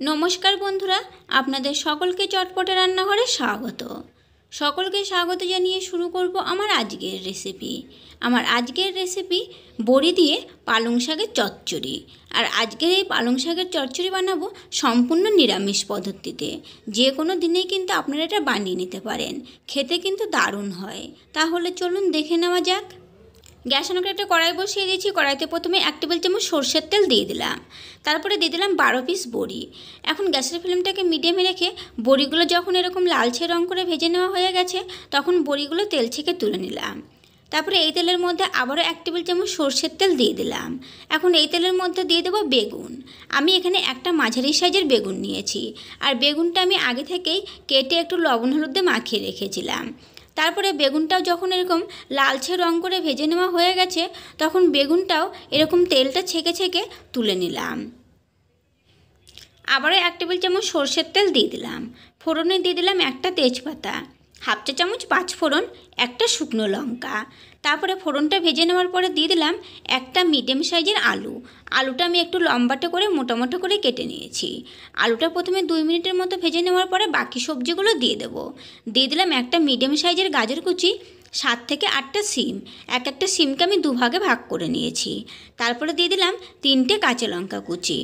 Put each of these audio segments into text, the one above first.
নমস্কার বন্ধুরা, আপনাদের সকলকে চটপটে রান্নাঘরে স্বাগত। সকলকে স্বাগত জানিয়ে শুরু করব আমার আজকের রেসিপি। আমার আজকের রেসিপি বড়ি দিয়ে পালং শাকের চচ্চড়ি। আর আজকের এই পালং শাকের চচ্চড়ি বানাবো সম্পূর্ণ নিরামিষ পদ্ধতিতে। যে কোনো দিনেই কিন্তু আপনারা এটা বানিয়ে নিতে পারেন, খেতে কিন্তু দারুণ হয়। তাহলে চলুন দেখে নেওয়া যাক। গ্যাস অন করে একটা কড়াই বসিয়ে দিয়েছি। কড়াইতে প্রথমে 1 টেবিল চামচ সরষের তেল দিয়ে দিলাম, তারপরে দিয়ে দিলাম 12 পিস বড়ি। এখন গ্যাসের ফ্লেমটাকে মিডিয়ামে রেখে বড়িগুলো যখন এরকম লালচে রং করে ভেজে নেওয়া হয়ে গেছে, তখন বড়িগুলো তেল থেকে তুলে নিলাম। তারপরে এই তেলের মধ্যে আবারও 1 টেবিল চামচ সরষের তেল দিয়ে দিলাম। এখন এই তেলের মধ্যে দিয়ে দেবো বেগুন। আমি এখানে একটা মাঝারি সাইজের বেগুন নিয়েছি, আর বেগুনটা আমি আগে থেকেই কেটে একটু লবণ হলুদ দিয়ে মাখিয়ে রেখেছিলাম। তারপরে বেগুনটাও যখন এরকম লালচে রং করে ভেজে নেওয়া হয়ে গেছে, তখন বেগুনটাও এরকম তেলটা ছেঁকে ছেঁকে তুলে নিলাম। আবারও 1 টেবিল চামচ সরষের তেল দিয়ে দিলাম। ফোড়নে দিয়ে দিলাম একটা তেজপাতা, 1/2 চা চামচ 5 ফোড়ন, একটা শুকনো লঙ্কা। তারপরে ফোড়নটা ভেজে নেওয়ার পরে দিয়ে দিলাম একটা মিডিয়াম সাইজের আলু। আলুটা আমি একটু লম্বাটে করে মোটা মোটা করে কেটে নিয়েছি। আলুটা প্রথমে 2 মিনিটের মতো ভেজে নেওয়ার পরে বাকি সবজিগুলো দিয়ে দেবো। দিয়ে দিলাম একটা মিডিয়াম সাইজের গাজর কুচি, 7 থেকে 8টা সিম। একটা সিমকে আমি 2 ভাগে ভাগ করে নিয়েছি। তারপরে দিয়ে দিলাম 3টে কাঁচা লঙ্কা কুচি,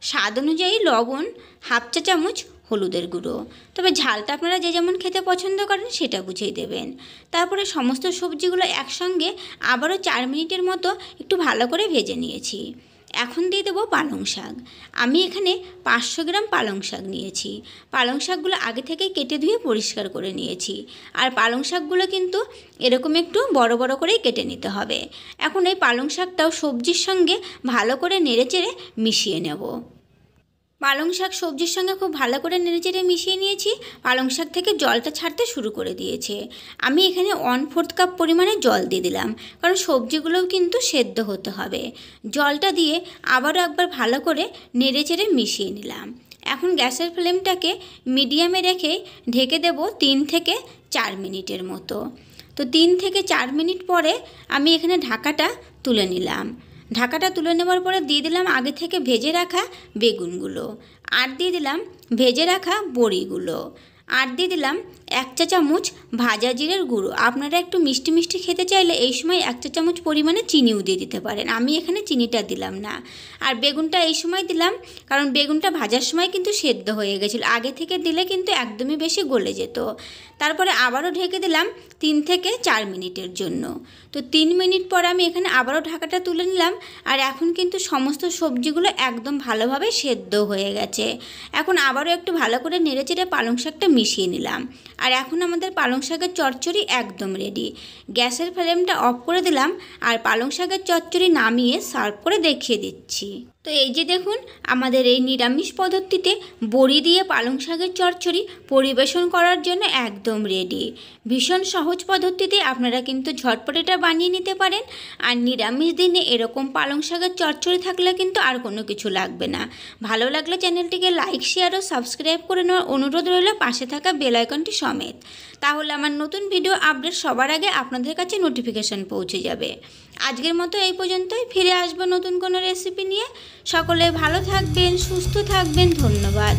স্বাদ অনুযায়ী লবণ, 1/2 চা চামচ হলুদের গুঁড়ো। তবে ঝালটা আপনারা যে যেমন খেতে পছন্দ করেন সেটা বুঝেই দেবেন। তারপরে সমস্ত সবজিগুলো একসঙ্গে আবারও 4 মিনিটের মতো একটু ভালো করে ভেজে নিয়েছি। এখন দিয়ে দেবো পালং শাক। আমি এখানে 500 গ্রাম পালং শাক নিয়েছি। পালং শাকগুলো আগে থেকে কেটে ধুয়ে পরিষ্কার করে নিয়েছি। আর পালং শাকগুলো কিন্তু এরকম একটু বড় বড় করেই কেটে নিতে হবে। এখন এই পালং শাকটাও সবজির সঙ্গে ভালো করে নেড়েচেড়ে মিশিয়ে নেব। পালং শাক সবজির সঙ্গে খুব ভালো করে নেড়েচেড়ে মিশিয়ে নিয়েছি। পালং শাক থেকে জলটা ছাড়তে শুরু করে দিয়েছে। আমি এখানে 1/4 কাপ পরিমাণে জল দিয়ে দিলাম, কারণ সবজিগুলোও কিন্তু সেদ্ধ হতে হবে। জলটা দিয়ে আবারও একবার ভালো করে নেড়েচেড়ে মিশিয়ে নিলাম। এখন গ্যাসের ফ্লেমটাকে মিডিয়ামে রেখে ঢেকে দেব 3 থেকে 4 মিনিটের মতো। তো 3 থেকে 4 মিনিট পরে আমি এখানে ঢাকাটা তুলে নিলাম। ঢাকাটা তুলে নেওয়ার পরে দিয়ে দিলাম আগে থেকে ভেজে রাখা বেগুনগুলো, আর দিয়ে দিলাম ভেজে রাখা বড়িগুলো, আর দিয়ে দিলাম 1 চা চামচ ভাজা জিরের গুঁড়ো। আপনারা একটু মিষ্টি মিষ্টি খেতে চাইলে এই সময় 1 চা চামচ পরিমাণে চিনিও দিয়ে দিতে পারেন। আমি এখানে চিনিটা দিলাম না। আর বেগুনটা এই সময় দিলাম কারণ বেগুনটা ভাজার সময় কিন্তু সেদ্ধ হয়ে গেছিলো। আগে থেকে দিলে কিন্তু একদমই বেশি গলে যেত। তারপরে আবারও ঢেকে দিলাম 3 থেকে 4 মিনিটের জন্য। তো 3 মিনিট পর আমি এখানে আবারও ঢাকাটা তুলে নিলাম। আর এখন কিন্তু সমস্ত সবজিগুলো একদম ভালোভাবে সেদ্ধ হয়ে গেছে। এখন আবারও একটু ভালো করে নেড়েচেড়ে পালং শাকটা মিশিয়ে নিলাম। আর এখন আমাদের পালং শাকের চচ্চড়ি একদম রেডি। গ্যাসের ফ্লেমটা অফ করে দিলাম, আর পালং শাকের চচ্চড়ি নামিয়ে সার্ভ করে দেখিয়ে দিচ্ছি। তো এই যে দেখুন, আমাদের এই নিরামিষ পদ্ধতিতে বড়ি দিয়ে পালং শাকের চচ্চড়ি পরিবেশন করার জন্য একদম রেডি। ভীষণ সহজ পদ্ধতিতে আপনারা কিন্তু ঝটপট এটা বানিয়ে নিতে পারেন। আর নিরামিষ দিনে এরকম পালং শাকের চচ্চড়ি থাকলে কিন্তু আর কোনো কিছু লাগবে না। ভালো লাগলে চ্যানেলটিকে লাইক, শেয়ার ও সাবস্ক্রাইব করে নেওয়ার অনুরোধ রইল, পাশে থাকা বেল আইকনটি সমেত। তাহলে আমার নতুন ভিডিও আপডেট সবার আগে আপনাদের কাছে নোটিফিকেশন পৌঁছে যাবে। আজকের মতো এই পর্যন্তই। ফিরে আসবো নতুন কোনো রেসিপি নিয়ে। সকলে ভালো থাকবেন, সুস্থ থাকবেন। ধন্যবাদ।